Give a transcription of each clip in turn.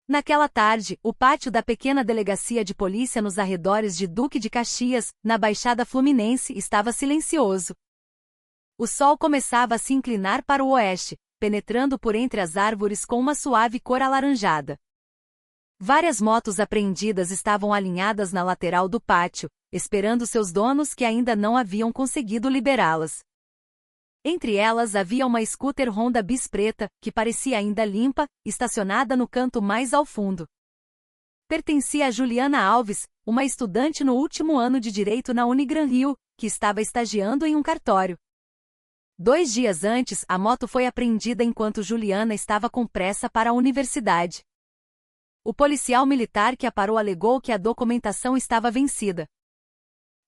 Naquela tarde, o pátio da pequena delegacia de polícia nos arredores de Duque de Caxias, na Baixada Fluminense, estava silencioso. O sol começava a se inclinar para o oeste, penetrando por entre as árvores com uma suave cor alaranjada. Várias motos apreendidas estavam alinhadas na lateral do pátio, esperando seus donos que ainda não haviam conseguido liberá-las. Entre elas havia uma scooter Honda Bis preta, que parecia ainda limpa, estacionada no canto mais ao fundo. Pertencia a Juliana Alves, uma estudante no último ano de Direito na Unigran Rio, que estava estagiando em um cartório. 2 dias antes, a moto foi apreendida enquanto Juliana estava com pressa para a universidade. O policial militar que a parou alegou que a documentação estava vencida.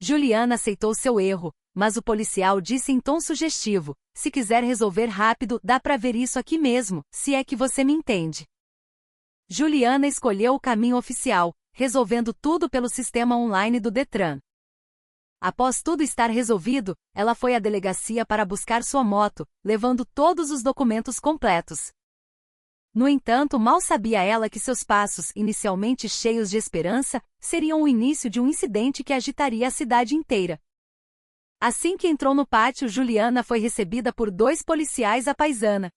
Juliana aceitou seu erro, mas o policial disse em tom sugestivo: "Se quiser resolver rápido, dá pra ver isso aqui mesmo, se é que você me entende." Juliana escolheu o caminho oficial, resolvendo tudo pelo sistema online do Detran. Após tudo estar resolvido, ela foi à delegacia para buscar sua moto, levando todos os documentos completos. No entanto, mal sabia ela que seus passos, inicialmente cheios de esperança, seriam o início de um incidente que agitaria a cidade inteira. Assim que entrou no pátio, Juliana foi recebida por 2 policiais à paisana.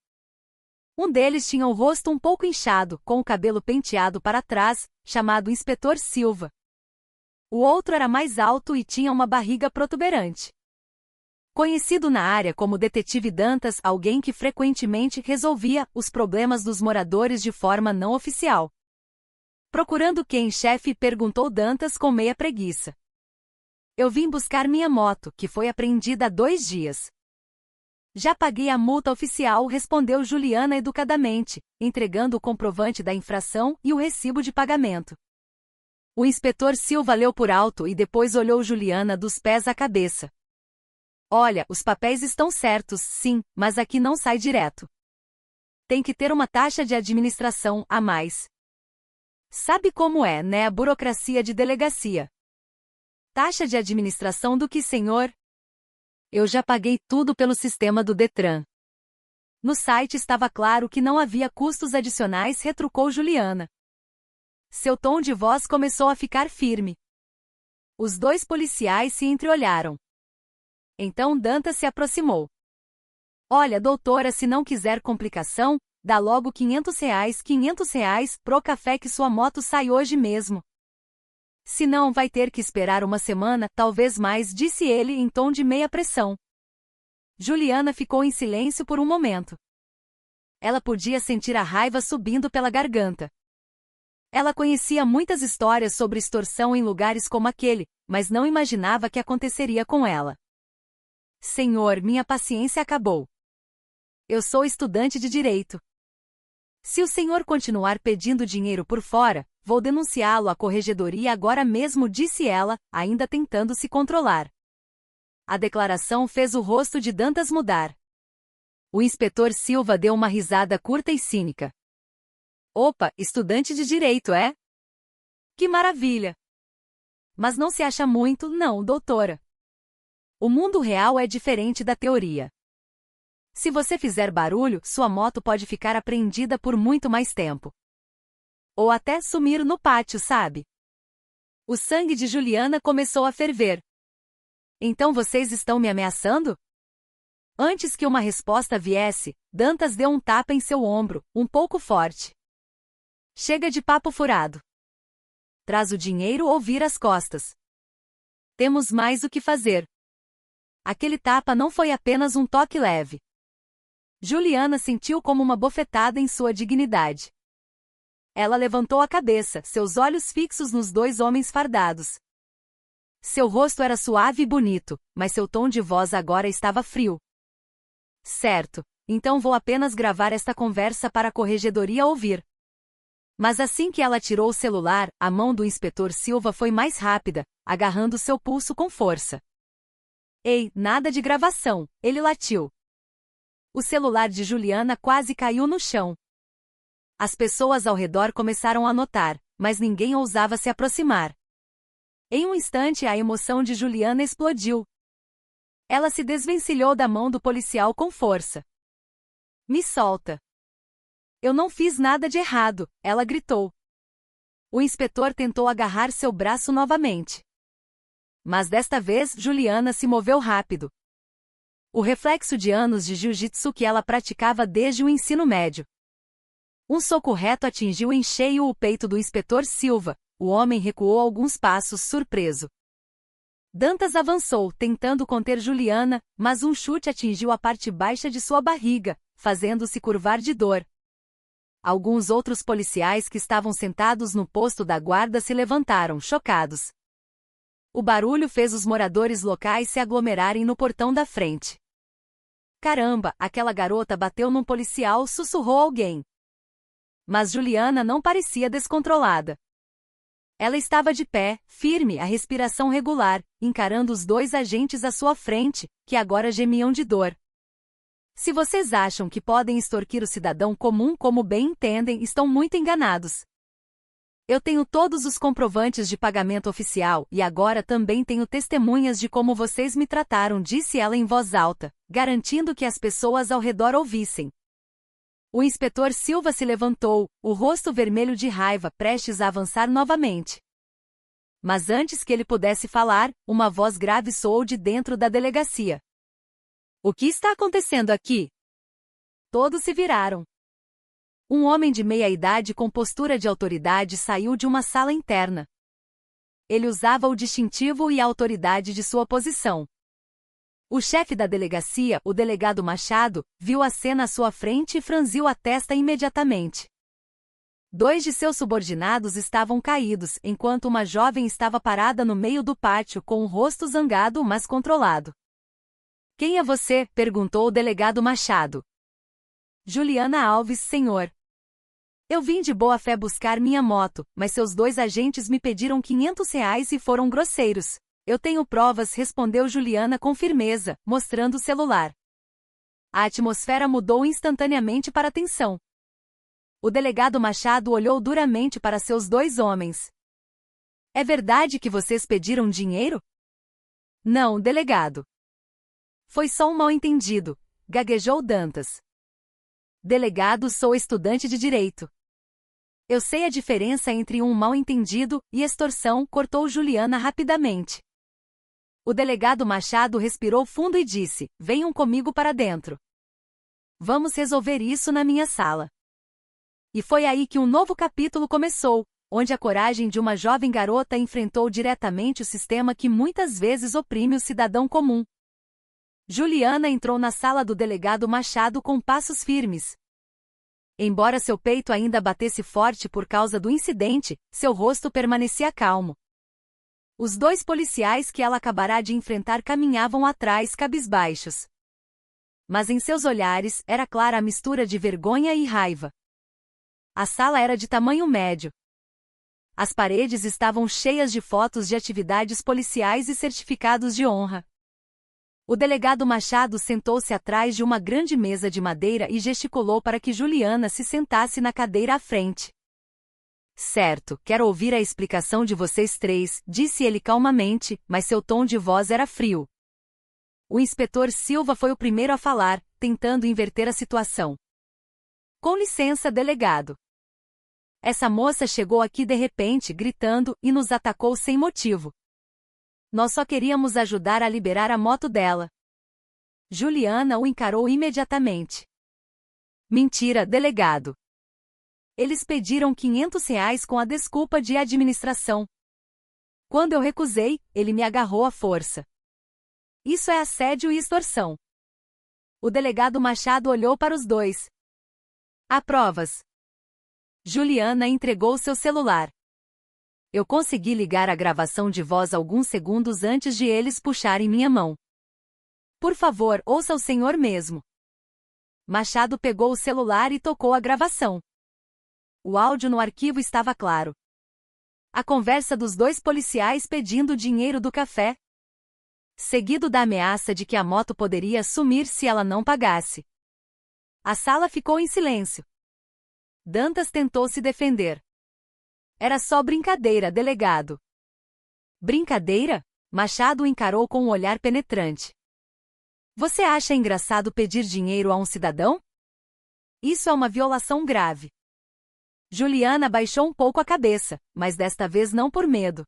Um deles tinha o rosto um pouco inchado, com o cabelo penteado para trás, chamado Inspetor Silva. O outro era mais alto e tinha uma barriga protuberante. Conhecido na área como Detetive Dantas, alguém que frequentemente resolvia os problemas dos moradores de forma não oficial. Procurando quem, chefe, perguntou Dantas com meia preguiça. "Eu vim buscar minha moto, que foi apreendida há 2 dias. Já paguei a multa oficial", respondeu Juliana educadamente, entregando o comprovante da infração e o recibo de pagamento. O inspetor Silva leu por alto e depois olhou Juliana dos pés à cabeça. "Olha, os papéis estão certos, sim, mas aqui não sai direto. Tem que ter uma taxa de administração a mais. Sabe como é, né, a burocracia de delegacia? Taxa de administração do que, senhor? Eu já paguei tudo pelo sistema do Detran." No site estava claro que não havia custos adicionais, retrucou Juliana. Seu tom de voz começou a ficar firme. Os 2 policiais se entreolharam. Então Dantas se aproximou. "Olha, doutora, se não quiser complicação, dá logo R$ 500 pro café que sua moto sai hoje mesmo. Se não, vai ter que esperar uma semana, talvez mais", disse ele em tom de meia pressão. Juliana ficou em silêncio por um momento. Ela podia sentir a raiva subindo pela garganta. Ela conhecia muitas histórias sobre extorsão em lugares como aquele, mas não imaginava que aconteceria com ela. "Senhor, minha paciência acabou. Eu sou estudante de direito. Se o senhor continuar pedindo dinheiro por fora, vou denunciá-lo à corregedoria agora mesmo", disse ela, ainda tentando se controlar. A declaração fez o rosto de Dantas mudar. O inspetor Silva deu uma risada curta e cínica. "Opa, estudante de direito, é? Que maravilha! Mas não se acha muito, não, doutora. O mundo real é diferente da teoria. Se você fizer barulho, sua moto pode ficar apreendida por muito mais tempo. Ou até sumir no pátio, sabe?" O sangue de Juliana começou a ferver. "Então vocês estão me ameaçando?" Antes que uma resposta viesse, Dantas deu um tapa em seu ombro, um pouco forte. "Chega de papo furado. Traz o dinheiro ou vira as costas. Temos mais o que fazer." Aquele tapa não foi apenas um toque leve. Juliana sentiu como uma bofetada em sua dignidade. Ela levantou a cabeça, seus olhos fixos nos 2 homens fardados. Seu rosto era suave e bonito, mas seu tom de voz agora estava frio. "Certo, então vou apenas gravar esta conversa para a corregedoria ouvir." Mas assim que ela tirou o celular, a mão do inspetor Silva foi mais rápida, agarrando seu pulso com força. "Ei, nada de gravação", ele latiu. O celular de Juliana quase caiu no chão. As pessoas ao redor começaram a notar, mas ninguém ousava se aproximar. Em um instante, a emoção de Juliana explodiu. Ela se desvencilhou da mão do policial com força. "Me solta." Eu não fiz nada de errado, ela gritou. O inspetor tentou agarrar seu braço novamente. Mas desta vez Juliana se moveu rápido. O reflexo de anos de jiu-jitsu que ela praticava desde o ensino médio. Um soco reto atingiu em cheio o peito do inspetor Silva. O homem recuou alguns passos, surpreso. Dantas avançou, tentando conter Juliana, mas um chute atingiu a parte baixa de sua barriga, fazendo-se curvar de dor. Alguns outros policiais que estavam sentados no posto da guarda se levantaram, chocados. O barulho fez os moradores locais se aglomerarem no portão da frente. Caramba, aquela garota bateu num policial, sussurrou alguém. Mas Juliana não parecia descontrolada. Ela estava de pé, firme, a respiração regular, encarando os dois agentes à sua frente, que agora gemiam de dor. Se vocês acham que podem extorquir o cidadão comum como bem entendem, estão muito enganados. Eu tenho todos os comprovantes de pagamento oficial e agora também tenho testemunhas de como vocês me trataram, disse ela em voz alta, garantindo que as pessoas ao redor ouvissem. O inspetor Silva se levantou, o rosto vermelho de raiva, prestes a avançar novamente. Mas antes que ele pudesse falar, uma voz grave soou de dentro da delegacia. O que está acontecendo aqui? Todos se viraram. Um homem de meia-idade com postura de autoridade saiu de uma sala interna. Ele usava o distintivo e a autoridade de sua posição. O chefe da delegacia, o delegado Machado, viu a cena à sua frente e franziu a testa imediatamente. Dois de seus subordinados estavam caídos, enquanto uma jovem estava parada no meio do pátio com o rosto zangado mas controlado. Quem é você? Perguntou o delegado Machado. Juliana Alves, senhor. Eu vim de boa fé buscar minha moto, mas seus dois agentes me pediram R$ 500 e foram grosseiros. Eu tenho provas, respondeu Juliana com firmeza, mostrando o celular. A atmosfera mudou instantaneamente para a tensão. O delegado Machado olhou duramente para seus dois homens. É verdade que vocês pediram dinheiro? Não, delegado. Foi só um mal-entendido, gaguejou Dantas. Delegado, sou estudante de direito. Eu sei a diferença entre um mal-entendido e extorsão, cortou Juliana rapidamente. O delegado Machado respirou fundo e disse, venham comigo para dentro. Vamos resolver isso na minha sala. E foi aí que um novo capítulo começou, onde a coragem de uma jovem garota enfrentou diretamente o sistema que muitas vezes oprime o cidadão comum. Juliana entrou na sala do delegado Machado com passos firmes. Embora seu peito ainda batesse forte por causa do incidente, seu rosto permanecia calmo. Os dois policiais que ela acabará de enfrentar caminhavam atrás, cabisbaixos. Mas em seus olhares era clara a mistura de vergonha e raiva. A sala era de tamanho médio. As paredes estavam cheias de fotos de atividades policiais e certificados de honra. O delegado Machado sentou-se atrás de uma grande mesa de madeira e gesticulou para que Juliana se sentasse na cadeira à frente. Certo, quero ouvir a explicação de vocês três, disse ele calmamente, mas seu tom de voz era frio. O inspetor Silva foi o primeiro a falar, tentando inverter a situação. Com licença, delegado. Essa moça chegou aqui de repente, gritando, e nos atacou sem motivo. Nós só queríamos ajudar a liberar a moto dela. Juliana o encarou imediatamente. Mentira, delegado. Eles pediram R$ 500 com a desculpa de administração. Quando eu recusei, ele me agarrou à força. Isso é assédio e extorsão. O delegado Machado olhou para os dois. Há provas. Juliana entregou seu celular. Eu consegui ligar a gravação de voz alguns segundos antes de eles puxarem minha mão. Por favor, ouça o senhor mesmo. Machado pegou o celular e tocou a gravação. O áudio no arquivo estava claro. A conversa dos dois policiais pedindo o dinheiro do café, seguido da ameaça de que a moto poderia sumir se ela não pagasse. A sala ficou em silêncio. Dantas tentou se defender. Era só brincadeira, delegado. Brincadeira? Machado o encarou com um olhar penetrante. Você acha engraçado pedir dinheiro a um cidadão? Isso é uma violação grave. Juliana baixou um pouco a cabeça, mas desta vez não por medo.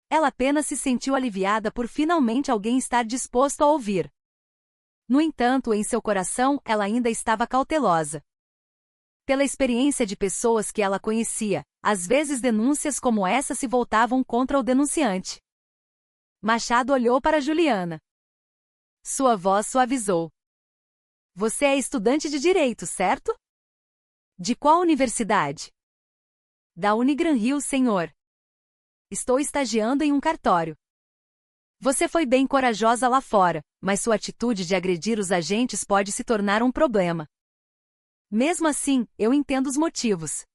Ela apenas se sentiu aliviada por finalmente alguém estar disposto a ouvir. No entanto, em seu coração, ela ainda estava cautelosa. Pela experiência de pessoas que ela conhecia, às vezes denúncias como essa se voltavam contra o denunciante. Machado olhou para Juliana. Sua voz suavizou. Você é estudante de direito, certo? De qual universidade? Da Unigran-Rio, senhor. Estou estagiando em um cartório. Você foi bem corajosa lá fora, mas sua atitude de agredir os agentes pode se tornar um problema. Mesmo assim, eu entendo os motivos.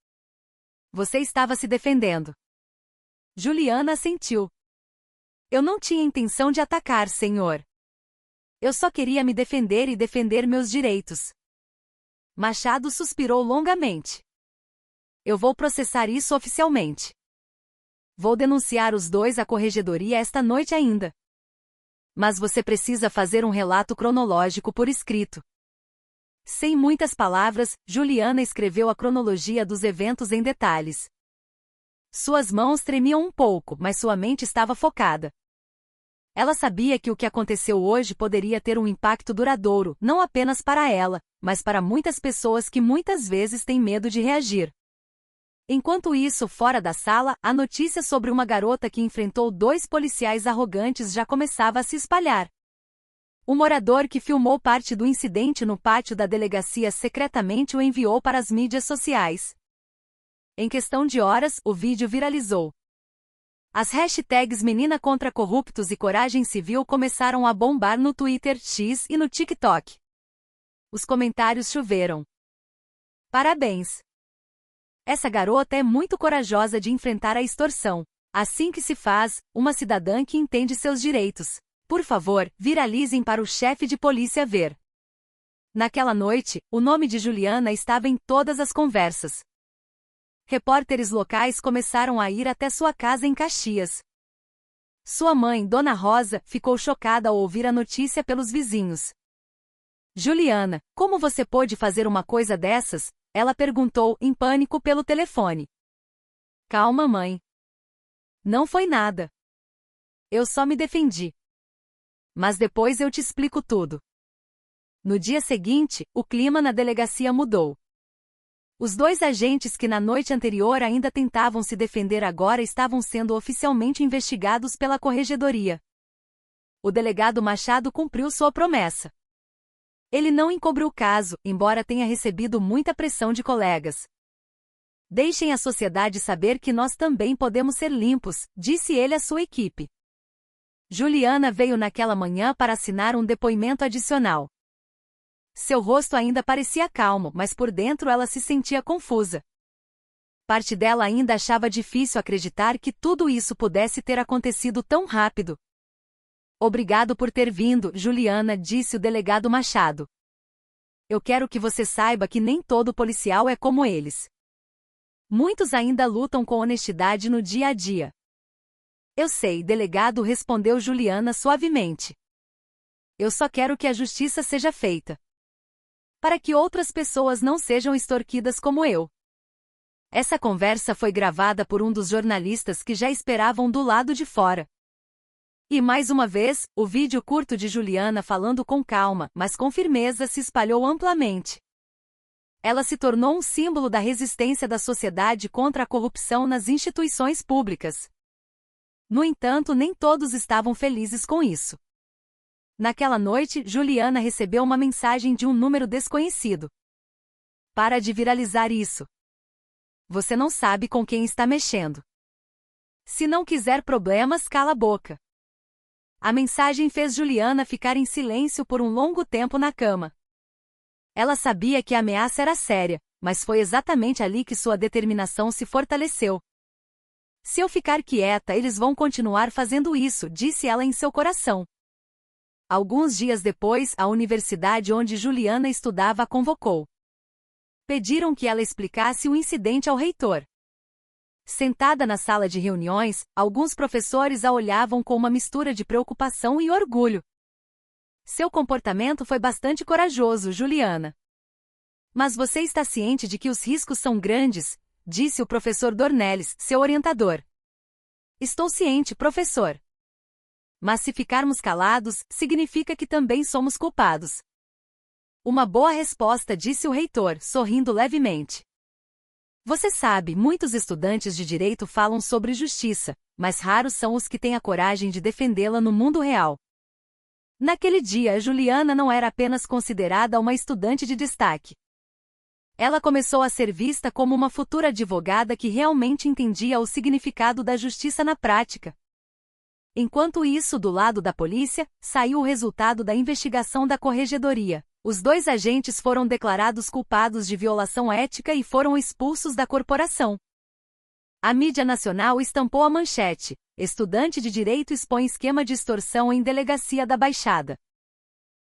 Você estava se defendendo. Juliana assentiu. Eu não tinha intenção de atacar, senhor. Eu só queria me defender e defender meus direitos. Machado suspirou longamente. Eu vou processar isso oficialmente. Vou denunciar os dois à corregedoria esta noite ainda. Mas você precisa fazer um relato cronológico por escrito. Sem muitas palavras, Juliana escreveu a cronologia dos eventos em detalhes. Suas mãos tremiam um pouco, mas sua mente estava focada. Ela sabia que o que aconteceu hoje poderia ter um impacto duradouro, não apenas para ela, mas para muitas pessoas que muitas vezes têm medo de reagir. Enquanto isso, fora da sala, a notícia sobre uma garota que enfrentou dois policiais arrogantes já começava a se espalhar. O morador que filmou parte do incidente no pátio da delegacia secretamente o enviou para as mídias sociais. Em questão de horas, o vídeo viralizou. As hashtags Menina contra Corruptos e Coragem Civil começaram a bombar no Twitter, X e no TikTok. Os comentários choveram. Parabéns! Essa garota é muito corajosa de enfrentar a extorsão. Assim que se faz, uma cidadã que entende seus direitos. Por favor, viralizem para o chefe de polícia ver. Naquela noite, o nome de Juliana estava em todas as conversas. Repórteres locais começaram a ir até sua casa em Caxias. Sua mãe, Dona Rosa, ficou chocada ao ouvir a notícia pelos vizinhos. Juliana, como você pôde fazer uma coisa dessas? Ela perguntou, em pânico, pelo telefone. Calma, mãe. Não foi nada. Eu só me defendi. Mas depois eu te explico tudo. No dia seguinte, o clima na delegacia mudou. Os dois agentes que na noite anterior ainda tentavam se defender agora estavam sendo oficialmente investigados pela corregedoria. O delegado Machado cumpriu sua promessa. Ele não encobriu o caso, embora tenha recebido muita pressão de colegas. Deixem a sociedade saber que nós também podemos ser limpos, disse ele à sua equipe. Juliana veio naquela manhã para assinar um depoimento adicional. Seu rosto ainda parecia calmo, mas por dentro ela se sentia confusa. Parte dela ainda achava difícil acreditar que tudo isso pudesse ter acontecido tão rápido. Obrigado por ter vindo, Juliana, disse o delegado Machado. Eu quero que você saiba que nem todo policial é como eles. Muitos ainda lutam com honestidade no dia a dia. Eu sei, delegado, respondeu Juliana suavemente. Eu só quero que a justiça seja feita. Para que outras pessoas não sejam extorquidas como eu. Essa conversa foi gravada por um dos jornalistas que já esperavam do lado de fora. E mais uma vez, o vídeo curto de Juliana falando com calma, mas com firmeza se espalhou amplamente. Ela se tornou um símbolo da resistência da sociedade contra a corrupção nas instituições públicas. No entanto, nem todos estavam felizes com isso. Naquela noite, Juliana recebeu uma mensagem de um número desconhecido. Para de viralizar isso. Você não sabe com quem está mexendo. Se não quiser problemas, cala a boca. A mensagem fez Juliana ficar em silêncio por um longo tempo na cama. Ela sabia que a ameaça era séria, mas foi exatamente ali que sua determinação se fortaleceu. Se eu ficar quieta, eles vão continuar fazendo isso, disse ela em seu coração. Alguns dias depois, a universidade onde Juliana estudava a convocou. Pediram que ela explicasse o incidente ao reitor. Sentada na sala de reuniões, alguns professores a olhavam com uma mistura de preocupação e orgulho. Seu comportamento foi bastante corajoso, Juliana. Mas você está ciente de que os riscos são grandes, disse o professor Dornelles, seu orientador. Estou ciente, professor. Mas se ficarmos calados, significa que também somos culpados. Uma boa resposta, disse o reitor, sorrindo levemente. Você sabe, muitos estudantes de direito falam sobre justiça, mas raros são os que têm a coragem de defendê-la no mundo real. Naquele dia, Juliana não era apenas considerada uma estudante de destaque. Ela começou a ser vista como uma futura advogada que realmente entendia o significado da justiça na prática. Enquanto isso, do lado da polícia, saiu o resultado da investigação da corregedoria. Os 2 agentes foram declarados culpados de violação ética e foram expulsos da corporação. A mídia nacional estampou a manchete: estudante de direito expõe esquema de extorsão em delegacia da Baixada.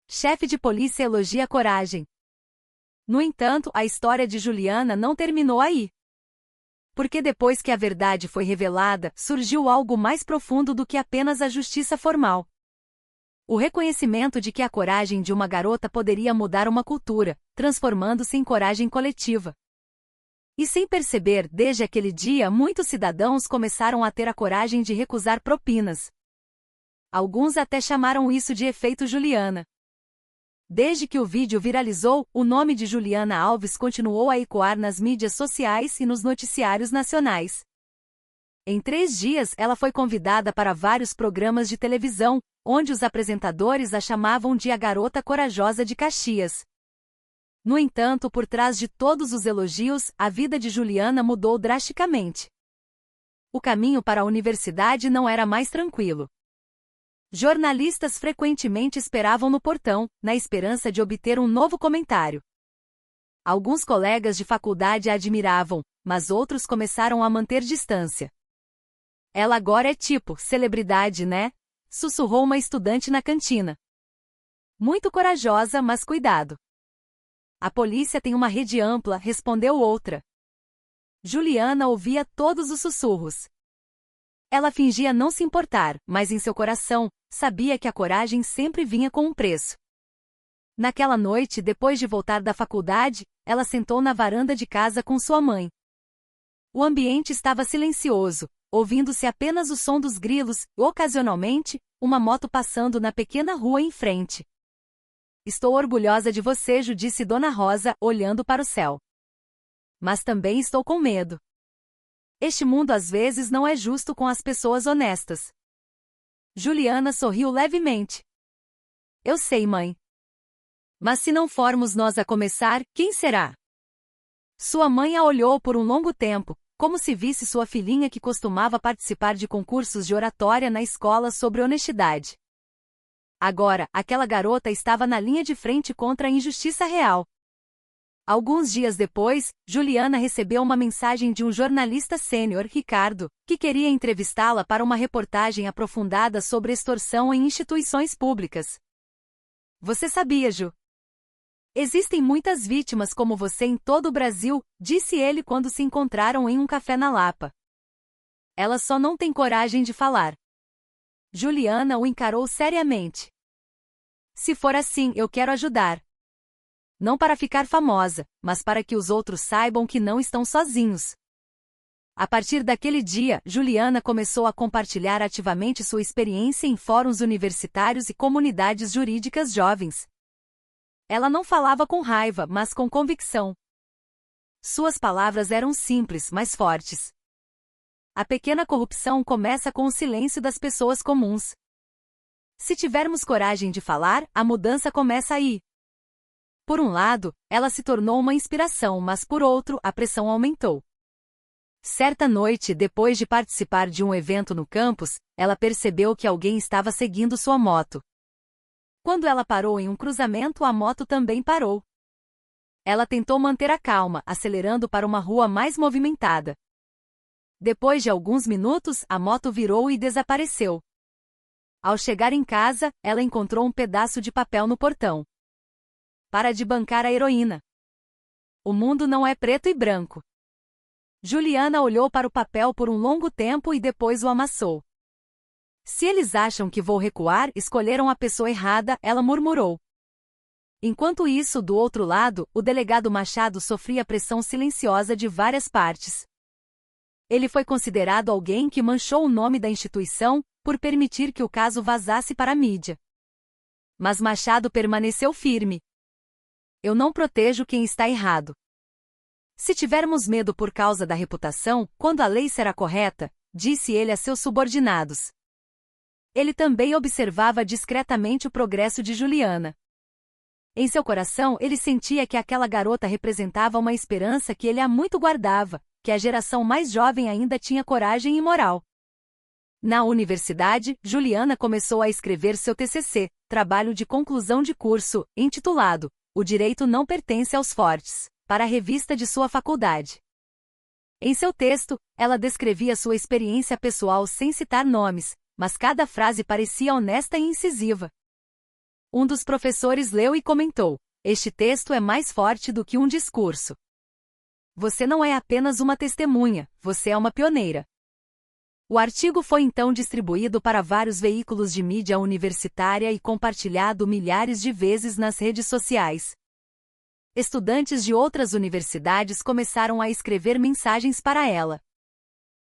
Chefe de polícia elogia a coragem. No entanto, a história de Juliana não terminou aí. Porque depois que a verdade foi revelada, surgiu algo mais profundo do que apenas a justiça formal. O reconhecimento de que a coragem de uma garota poderia mudar uma cultura, transformando-se em coragem coletiva. E sem perceber, desde aquele dia, muitos cidadãos começaram a ter a coragem de recusar propinas. Alguns até chamaram isso de efeito Juliana. Desde que o vídeo viralizou, o nome de Juliana Alves continuou a ecoar nas mídias sociais e nos noticiários nacionais. Em 3 dias, ela foi convidada para vários programas de televisão, onde os apresentadores a chamavam de a garota corajosa de Caxias. No entanto, por trás de todos os elogios, a vida de Juliana mudou drasticamente. O caminho para a universidade não era mais tranquilo. Jornalistas frequentemente esperavam no portão, na esperança de obter um novo comentário. Alguns colegas de faculdade a admiravam, mas outros começaram a manter distância. Ela agora é tipo celebridade, né? Sussurrou uma estudante na cantina. Muito corajosa, mas cuidado. A polícia tem uma rede ampla, respondeu outra. Juliana ouvia todos os sussurros. Ela fingia não se importar, mas em seu coração, sabia que a coragem sempre vinha com um preço. Naquela noite, depois de voltar da faculdade, ela sentou na varanda de casa com sua mãe. O ambiente estava silencioso, ouvindo-se apenas o som dos grilos e, ocasionalmente, uma moto passando na pequena rua em frente. Estou orgulhosa de você, Ju, disse Dona Rosa, olhando para o céu. Mas também estou com medo. Este mundo às vezes não é justo com as pessoas honestas. Juliana sorriu levemente. Eu sei, mãe. Mas se não formos nós a começar, quem será? Sua mãe a olhou por um longo tempo, como se visse sua filhinha que costumava participar de concursos de oratória na escola sobre honestidade. Agora, aquela garota estava na linha de frente contra a injustiça real. Alguns dias depois, Juliana recebeu uma mensagem de um jornalista sênior, Ricardo, que queria entrevistá-la para uma reportagem aprofundada sobre extorsão em instituições públicas. Você sabia, Ju? Existem muitas vítimas como você em todo o Brasil, disse ele quando se encontraram em um café na Lapa. Ela só não tem coragem de falar. Juliana o encarou seriamente. Se for assim, eu quero ajudar. Não para ficar famosa, mas para que os outros saibam que não estão sozinhos. A partir daquele dia, Juliana começou a compartilhar ativamente sua experiência em fóruns universitários e comunidades jurídicas jovens. Ela não falava com raiva, mas com convicção. Suas palavras eram simples, mas fortes. A pequena corrupção começa com o silêncio das pessoas comuns. Se tivermos coragem de falar, a mudança começa aí. Por um lado, ela se tornou uma inspiração, mas por outro, a pressão aumentou. Certa noite, depois de participar de um evento no campus, ela percebeu que alguém estava seguindo sua moto. Quando ela parou em um cruzamento, a moto também parou. Ela tentou manter a calma, acelerando para uma rua mais movimentada. Depois de alguns minutos, a moto virou e desapareceu. Ao chegar em casa, ela encontrou um pedaço de papel no portão. Para de bancar a heroína. O mundo não é preto e branco. Juliana olhou para o papel por um longo tempo e depois o amassou. Se eles acham que vou recuar, escolheram a pessoa errada, ela murmurou. Enquanto isso, do outro lado, o delegado Machado sofria pressão silenciosa de várias partes. Ele foi considerado alguém que manchou o nome da instituição, por permitir que o caso vazasse para a mídia. Mas Machado permaneceu firme. Eu não protejo quem está errado. Se tivermos medo por causa da reputação, quando a lei será correta, disse ele a seus subordinados. Ele também observava discretamente o progresso de Juliana. Em seu coração, ele sentia que aquela garota representava uma esperança que ele há muito guardava, que a geração mais jovem ainda tinha coragem e moral. Na universidade, Juliana começou a escrever seu TCC, trabalho de conclusão de curso, intitulado O Direito Não Pertence aos Fortes, para a revista de sua faculdade. Em seu texto, ela descrevia sua experiência pessoal sem citar nomes, mas cada frase parecia honesta e incisiva. Um dos professores leu e comentou: este texto é mais forte do que um discurso. Você não é apenas uma testemunha, você é uma pioneira. O artigo foi então distribuído para vários veículos de mídia universitária e compartilhado milhares de vezes nas redes sociais. Estudantes de outras universidades começaram a escrever mensagens para ela.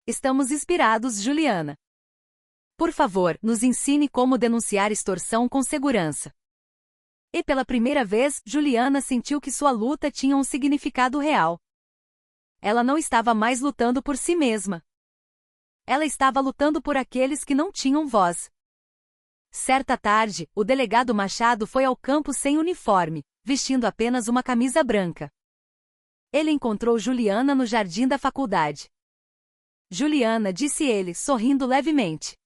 Estamos inspirados, Juliana. Por favor, nos ensine como denunciar extorsão com segurança. E pela primeira vez, Juliana sentiu que sua luta tinha um significado real. Ela não estava mais lutando por si mesma. Ela estava lutando por aqueles que não tinham voz. Certa tarde, o delegado Machado foi ao campo sem uniforme, vestindo apenas uma camisa branca. Ele encontrou Juliana no jardim da faculdade. Juliana, disse ele, sorrindo levemente.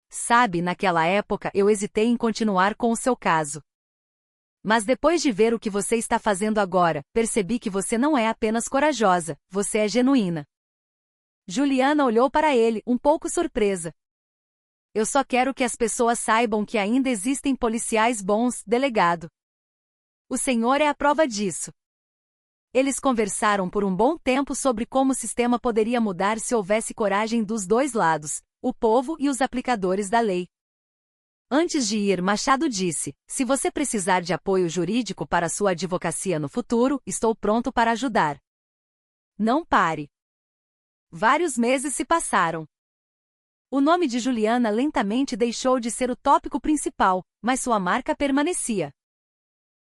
Sabe, naquela época eu hesitei em continuar com o seu caso. Mas depois de ver o que você está fazendo agora, percebi que você não é apenas corajosa, você é genuína. Juliana olhou para ele, um pouco surpresa. Eu só quero que as pessoas saibam que ainda existem policiais bons, delegado. O senhor é a prova disso. Eles conversaram por um bom tempo sobre como o sistema poderia mudar se houvesse coragem dos dois lados, o povo e os aplicadores da lei. Antes de ir, Machado disse: se você precisar de apoio jurídico para sua advocacia no futuro, estou pronto para ajudar. Não pare. Vários meses se passaram. O nome de Juliana lentamente deixou de ser o tópico principal, mas sua marca permanecia.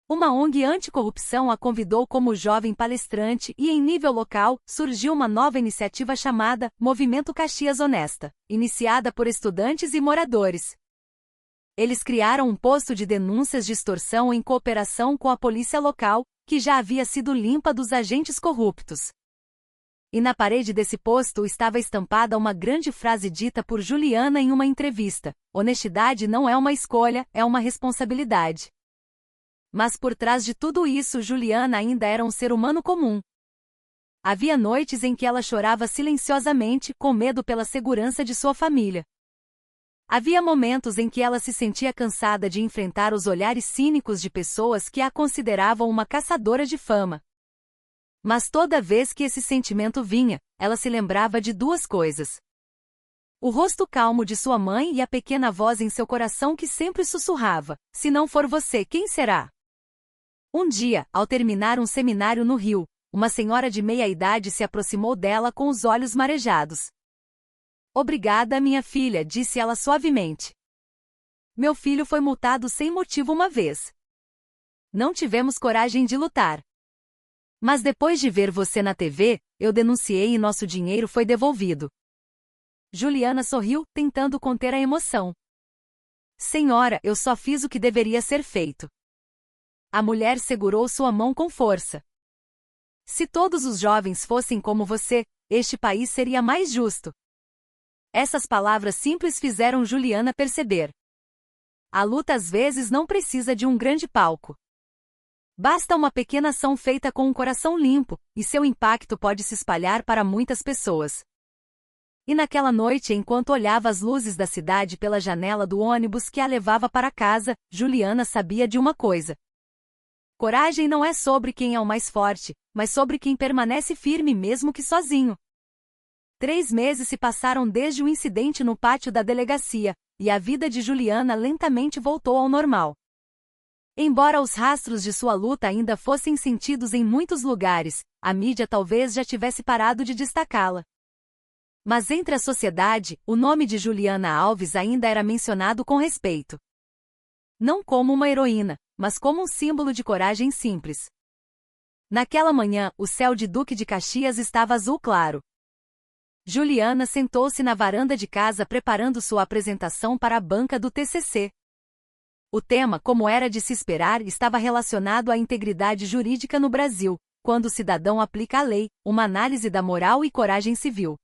Uma ONG anticorrupção a convidou como jovem palestrante e, em nível local, surgiu uma nova iniciativa chamada Movimento Caxias Honesta, iniciada por estudantes e moradores. Eles criaram um posto de denúncias de extorsão em cooperação com a polícia local, que já havia sido limpa dos agentes corruptos. E na parede desse posto estava estampada uma grande frase dita por Juliana em uma entrevista: honestidade não é uma escolha, é uma responsabilidade. Mas por trás de tudo isso, Juliana ainda era um ser humano comum. Havia noites em que ela chorava silenciosamente, com medo pela segurança de sua família. Havia momentos em que ela se sentia cansada de enfrentar os olhares cínicos de pessoas que a consideravam uma caçadora de fama. Mas toda vez que esse sentimento vinha, ela se lembrava de duas coisas: o rosto calmo de sua mãe e a pequena voz em seu coração que sempre sussurrava: se não for você, quem será? Um dia, ao terminar um seminário no Rio, uma senhora de meia-idade se aproximou dela com os olhos marejados. Obrigada, minha filha, disse ela suavemente. Meu filho foi multado sem motivo uma vez. Não tivemos coragem de lutar. Mas depois de ver você na TV, eu denunciei e nosso dinheiro foi devolvido. Juliana sorriu, tentando conter a emoção. Senhora, eu só fiz o que deveria ser feito. A mulher segurou sua mão com força. Se todos os jovens fossem como você, este país seria mais justo. Essas palavras simples fizeram Juliana perceber. A luta às vezes não precisa de um grande palco. Basta uma pequena ação feita com um coração limpo, e seu impacto pode se espalhar para muitas pessoas. E naquela noite, enquanto olhava as luzes da cidade pela janela do ônibus que a levava para casa, Juliana sabia de uma coisa. Coragem não é sobre quem é o mais forte, mas sobre quem permanece firme mesmo que sozinho. 3 meses se passaram desde o incidente no pátio da delegacia, e a vida de Juliana lentamente voltou ao normal. Embora os rastros de sua luta ainda fossem sentidos em muitos lugares, a mídia talvez já tivesse parado de destacá-la. Mas entre a sociedade, o nome de Juliana Alves ainda era mencionado com respeito. Não como uma heroína, mas como um símbolo de coragem simples. Naquela manhã, o céu de Duque de Caxias estava azul claro. Juliana sentou-se na varanda de casa preparando sua apresentação para a banca do TCC. O tema, como era de se esperar, estava relacionado à integridade jurídica no Brasil, quando o cidadão aplica a lei, uma análise da moral e coragem civil.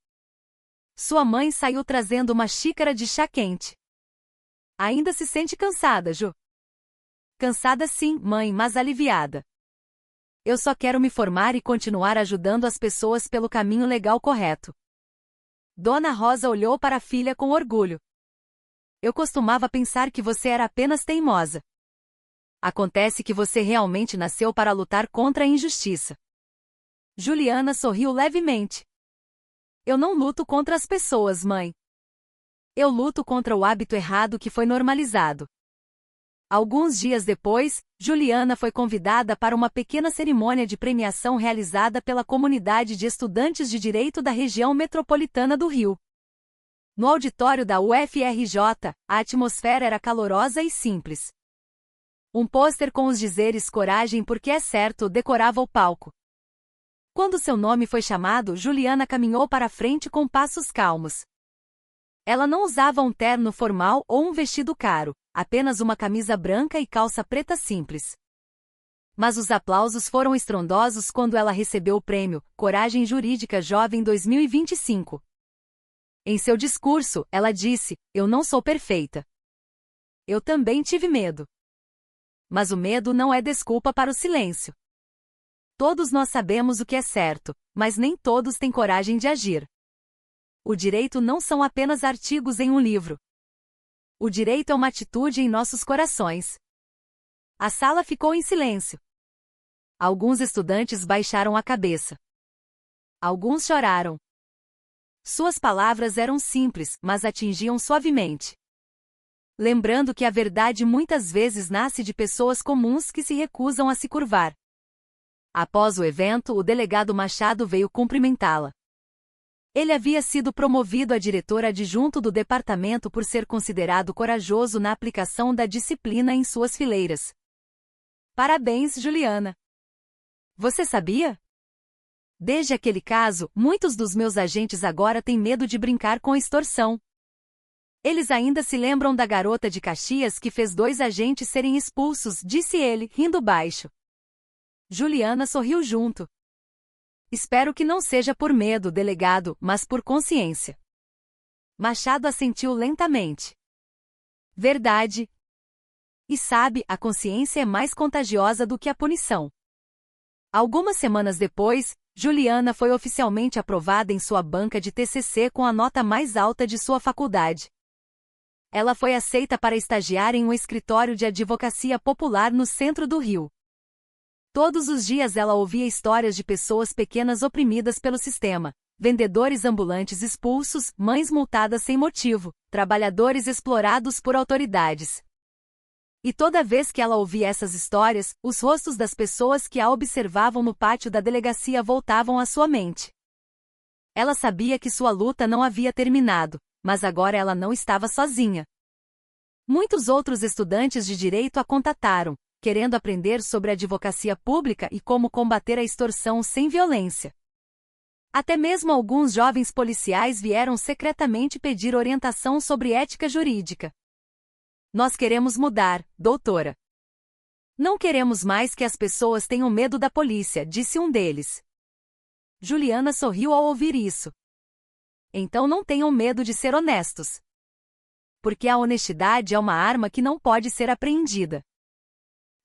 Sua mãe saiu trazendo uma xícara de chá quente. Ainda se sente cansada, Ju? Cansada sim, mãe, mas aliviada. Eu só quero me formar e continuar ajudando as pessoas pelo caminho legal correto. Dona Rosa olhou para a filha com orgulho. Eu costumava pensar que você era apenas teimosa. Acontece que você realmente nasceu para lutar contra a injustiça. Juliana sorriu levemente. Eu não luto contra as pessoas, mãe. Eu luto contra o hábito errado que foi normalizado. Alguns dias depois, Juliana foi convidada para uma pequena cerimônia de premiação realizada pela comunidade de estudantes de direito da região metropolitana do Rio. No auditório da UFRJ, a atmosfera era calorosa e simples. Um pôster com os dizeres "Coragem porque é certo" decorava o palco. Quando seu nome foi chamado, Juliana caminhou para a frente com passos calmos. Ela não usava um terno formal ou um vestido caro, apenas uma camisa branca e calça preta simples. Mas os aplausos foram estrondosos quando ela recebeu o prêmio Coragem Jurídica Jovem 2025. Em seu discurso, ela disse: "Eu não sou perfeita. Eu também tive medo. Mas o medo não é desculpa para o silêncio. Todos nós sabemos o que é certo, mas nem todos têm coragem de agir. O direito não são apenas artigos em um livro. O direito é uma atitude em nossos corações." A sala ficou em silêncio. Alguns estudantes baixaram a cabeça. Alguns choraram. Suas palavras eram simples, mas atingiam suavemente. Lembrando que a verdade muitas vezes nasce de pessoas comuns que se recusam a se curvar. Após o evento, o delegado Machado veio cumprimentá-la. Ele havia sido promovido a diretor adjunto do departamento por ser considerado corajoso na aplicação da disciplina em suas fileiras. Parabéns, Juliana! Você sabia? Desde aquele caso, muitos dos meus agentes agora têm medo de brincar com extorsão. Eles ainda se lembram da garota de Caxias que fez 2 agentes serem expulsos, disse ele, rindo baixo. Juliana sorriu junto. Espero que não seja por medo, delegado, mas por consciência. Machado assentiu lentamente. Verdade. E sabe, a consciência é mais contagiosa do que a punição. Algumas semanas depois, Juliana foi oficialmente aprovada em sua banca de TCC com a nota mais alta de sua faculdade. Ela foi aceita para estagiar em um escritório de advocacia popular no centro do Rio. Todos os dias ela ouvia histórias de pessoas pequenas oprimidas pelo sistema, vendedores ambulantes expulsos, mães multadas sem motivo, trabalhadores explorados por autoridades. E toda vez que ela ouvia essas histórias, os rostos das pessoas que a observavam no pátio da delegacia voltavam à sua mente. Ela sabia que sua luta não havia terminado, mas agora ela não estava sozinha. Muitos outros estudantes de direito a contataram, querendo aprender sobre advocacia pública e como combater a extorsão sem violência. Até mesmo alguns jovens policiais vieram secretamente pedir orientação sobre ética jurídica. Nós queremos mudar, doutora. Não queremos mais que as pessoas tenham medo da polícia, disse um deles. Juliana sorriu ao ouvir isso. Então não tenham medo de ser honestos. Porque a honestidade é uma arma que não pode ser apreendida.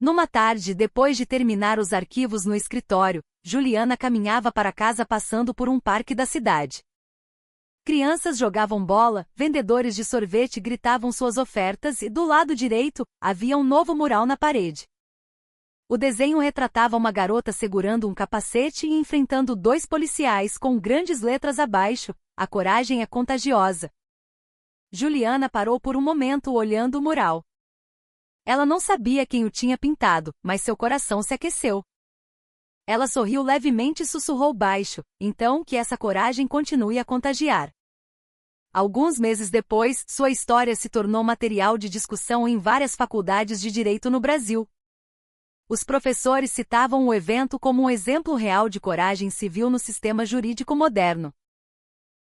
Numa tarde, depois de terminar os arquivos no escritório, Juliana caminhava para casa passando por um parque da cidade. Crianças jogavam bola, vendedores de sorvete gritavam suas ofertas e, do lado direito, havia um novo mural na parede. O desenho retratava uma garota segurando um capacete e enfrentando 2 policiais com grandes letras abaixo: "A coragem é contagiosa." Juliana parou por um momento olhando o mural. Ela não sabia quem o tinha pintado, mas seu coração se aqueceu. Ela sorriu levemente e sussurrou baixo, então que essa coragem continue a contagiar. Alguns meses depois, sua história se tornou material de discussão em várias faculdades de direito no Brasil. Os professores citavam o evento como um exemplo real de coragem civil no sistema jurídico moderno.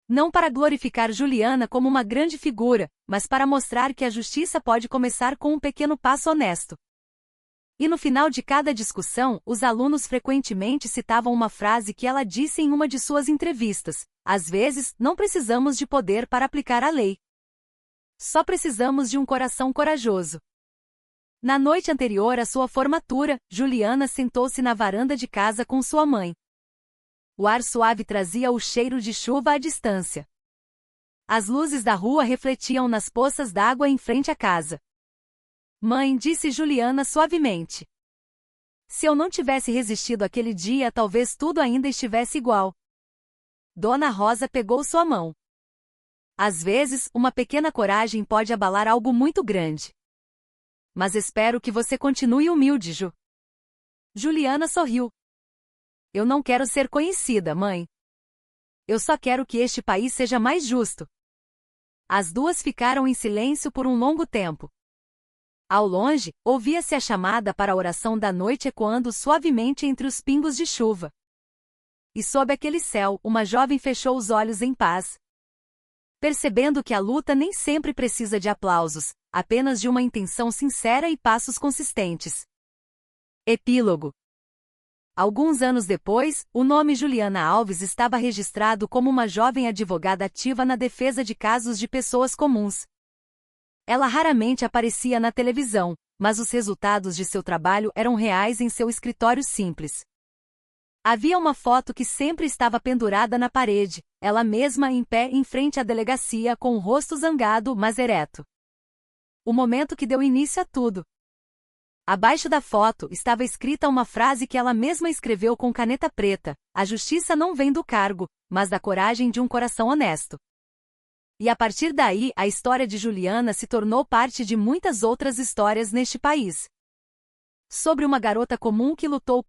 Não para glorificar Juliana como uma grande figura, mas para mostrar que a justiça pode começar com um pequeno passo honesto. E no final de cada discussão, os alunos frequentemente citavam uma frase que ela disse em uma de suas entrevistas: às vezes, não precisamos de poder para aplicar a lei. Só precisamos de um coração corajoso. Na noite anterior à sua formatura, Juliana sentou-se na varanda de casa com sua mãe. O ar suave trazia o cheiro de chuva à distância. As luzes da rua refletiam nas poças d'água em frente à casa. Mãe, disse Juliana suavemente. Se eu não tivesse resistido aquele dia, talvez tudo ainda estivesse igual. Dona Rosa pegou sua mão. Às vezes, uma pequena coragem pode abalar algo muito grande. Mas espero que você continue humilde, Ju. Juliana sorriu. Eu não quero ser conhecida, mãe. Eu só quero que este país seja mais justo. As duas ficaram em silêncio por um longo tempo. Ao longe, ouvia-se a chamada para a oração da noite ecoando suavemente entre os pingos de chuva. E sob aquele céu, uma jovem fechou os olhos em paz. Percebendo que a luta nem sempre precisa de aplausos, apenas de uma intenção sincera e passos consistentes. Epílogo. Alguns anos depois, o nome Juliana Alves estava registrado como uma jovem advogada ativa na defesa de casos de pessoas comuns. Ela raramente aparecia na televisão, mas os resultados de seu trabalho eram reais em seu escritório simples. Havia uma foto que sempre estava pendurada na parede, ela mesma em pé em frente à delegacia com o rosto zangado mas ereto. O momento que deu início a tudo. Abaixo da foto estava escrita uma frase que ela mesma escreveu com caneta preta: a justiça não vem do cargo, mas da coragem de um coração honesto. E a partir daí, a história de Juliana se tornou parte de muitas outras histórias neste país. Sobre uma garota comum que lutou